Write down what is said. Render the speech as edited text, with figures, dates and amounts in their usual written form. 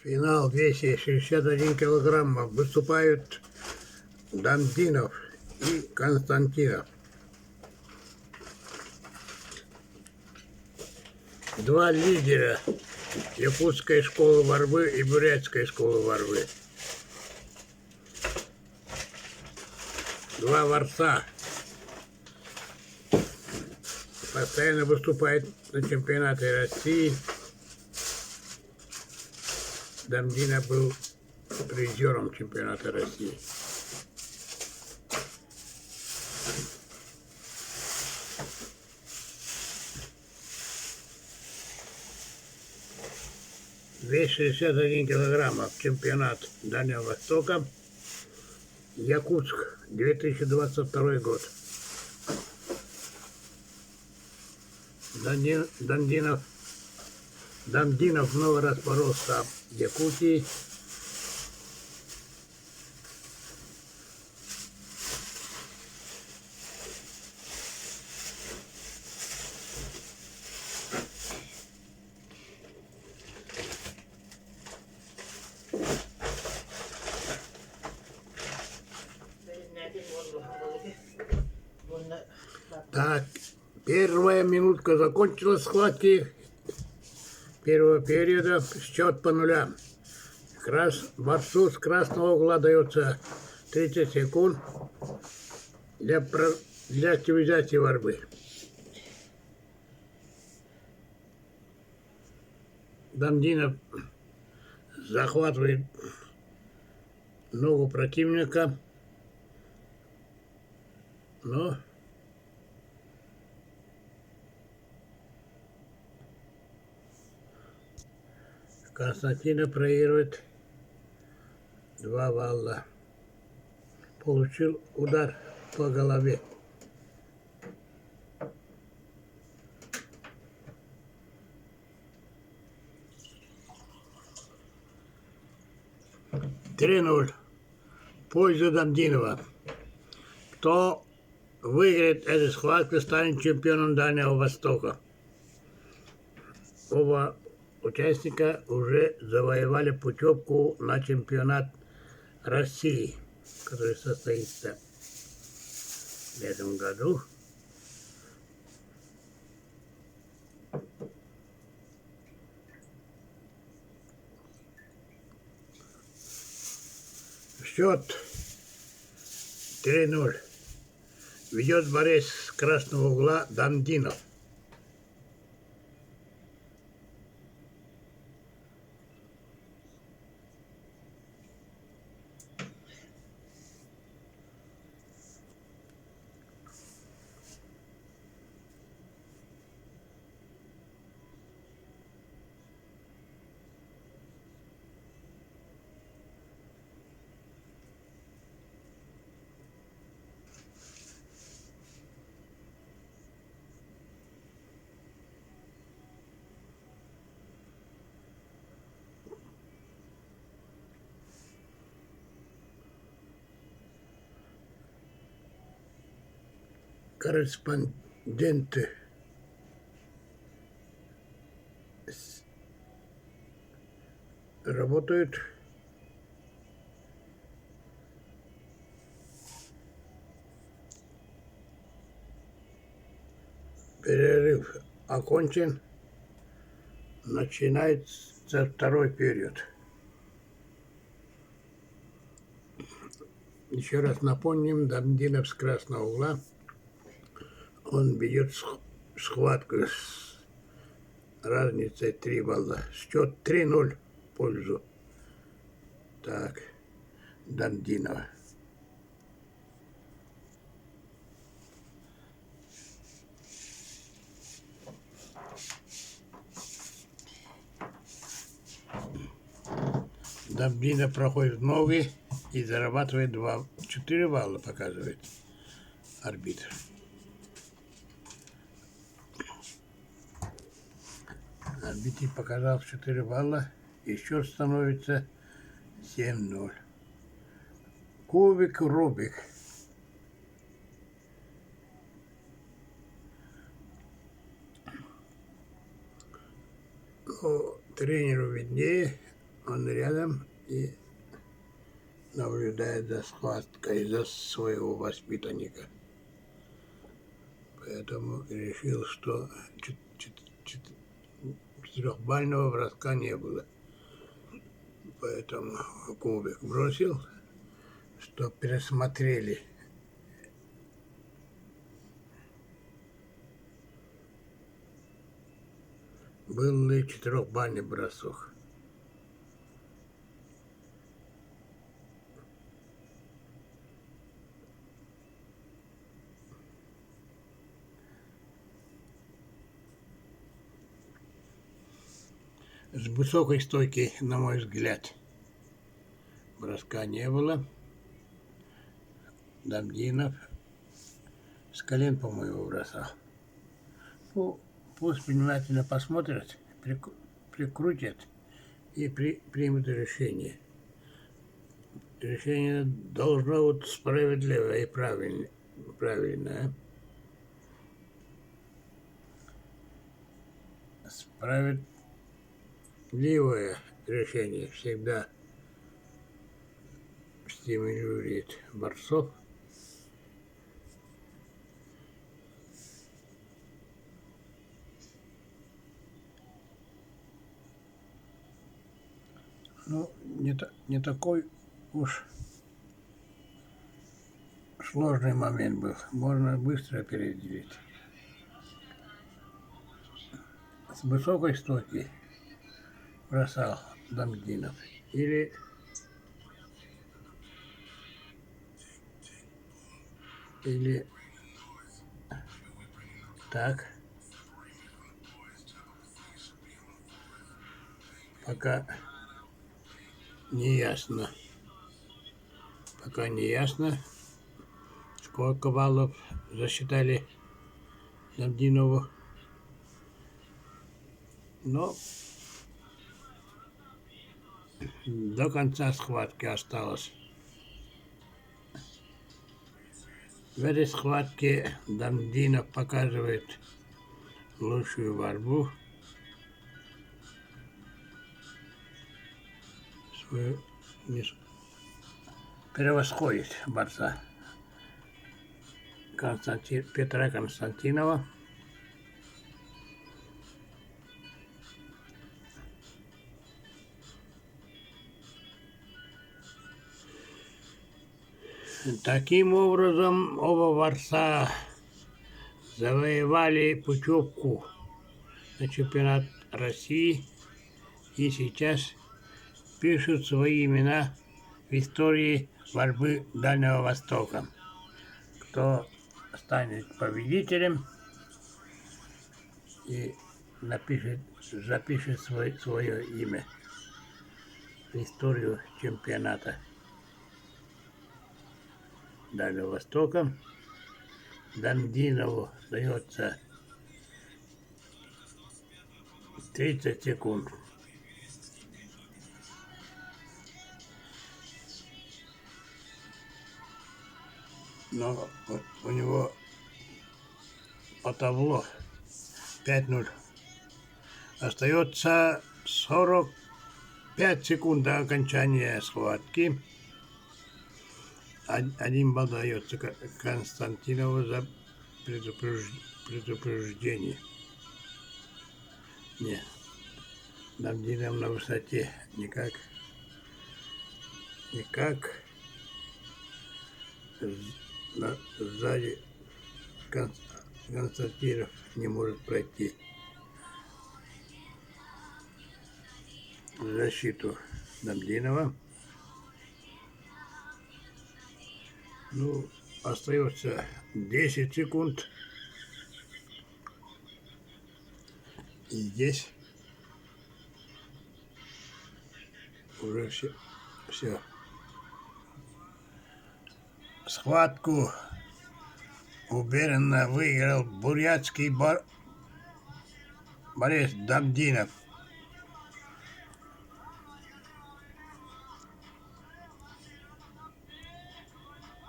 Финал 261 килограмма. Выступают Дамдинов и Константинов. Два лидера Якутской школы борьбы и Бурятской школы борьбы. Два борца. Постоянно выступает на чемпионате России. Дамдинов был призером чемпионата России. Вес 61 килограмма. Чемпионат Дальнего Востока. Якутск, 2022 год. Дамдинов много раз боролся в Якутии. Так, первая минутка закончилась схватки первого периода. Счет по нулям. Борцу с красного угла дается 30 секунд для активизации борьбы. Дамдинов захватывает ногу противника, но Константинов проигрывает 2 балла. Получил удар по голове. Три-0 в пользу Дамдинова. Кто выиграет эту схватку, станет чемпионом Дальнего Востока. Оба участника уже завоевали путевку на чемпионат России, который состоится в этом году. Счет 3-0. Ведет борец с красного угла Дамдинов. Корреспонденты работают. Перерыв окончен. Начинается второй период. Еще раз напомним, Дамдинов с красного угла. Он ведет схватку с разницей 3 балла. Счет 3-0 в пользу Дамдинова. Дамдинов проходит новый и зарабатывает 4 балла, показывает арбитр. Арбитр показал 4 балла, и счет становится 7-0. Кубик Рубик. Тренеру виднее, Он рядом и наблюдает за схваткой за своего воспитанника. Поэтому решил, что четырехбального броска не было. Поэтому кубик бросил, что пересмотрели. Был ли четырехбальный бросок. С высокой стойки, на мой взгляд, броска не было. Дамдинов с колен, по-моему, бросал. Ну, пусть внимательно посмотрят, прикрутят и примут решение. Решение должно быть справедливое и правильное. Справедливое решение всегда стимулирует борцов. Ну, не такой уж сложный момент был. Можно быстро определить. С высокой стойки бросал Дамдинов или так. Пока не ясно. Сколько баллов засчитали Дамдинову. Но до конца схватки осталось. В этой схватке Дамдинов показывает лучшую борьбу. Превосходит борца Петра Константинова. Таким образом, оба борца завоевали путевку на чемпионат России и сейчас пишут свои имена в истории борьбы Дальнего Востока. Кто станет победителем и запишет свое имя в историю чемпионата Дальнего Востока. Дамдинову дается 30 секунд. Но у него по табло 5-0. Остается 45 секунд до окончания схватки. 1 балл дается Константинову за предупреждение. Нет, Дамдинов на высоте никак. Сзади Константинов не может пройти защиту Дамдинова. Ну, остается 10 секунд. И здесь уже все. Схватку уверенно выиграл бурятский борец Дамдинов.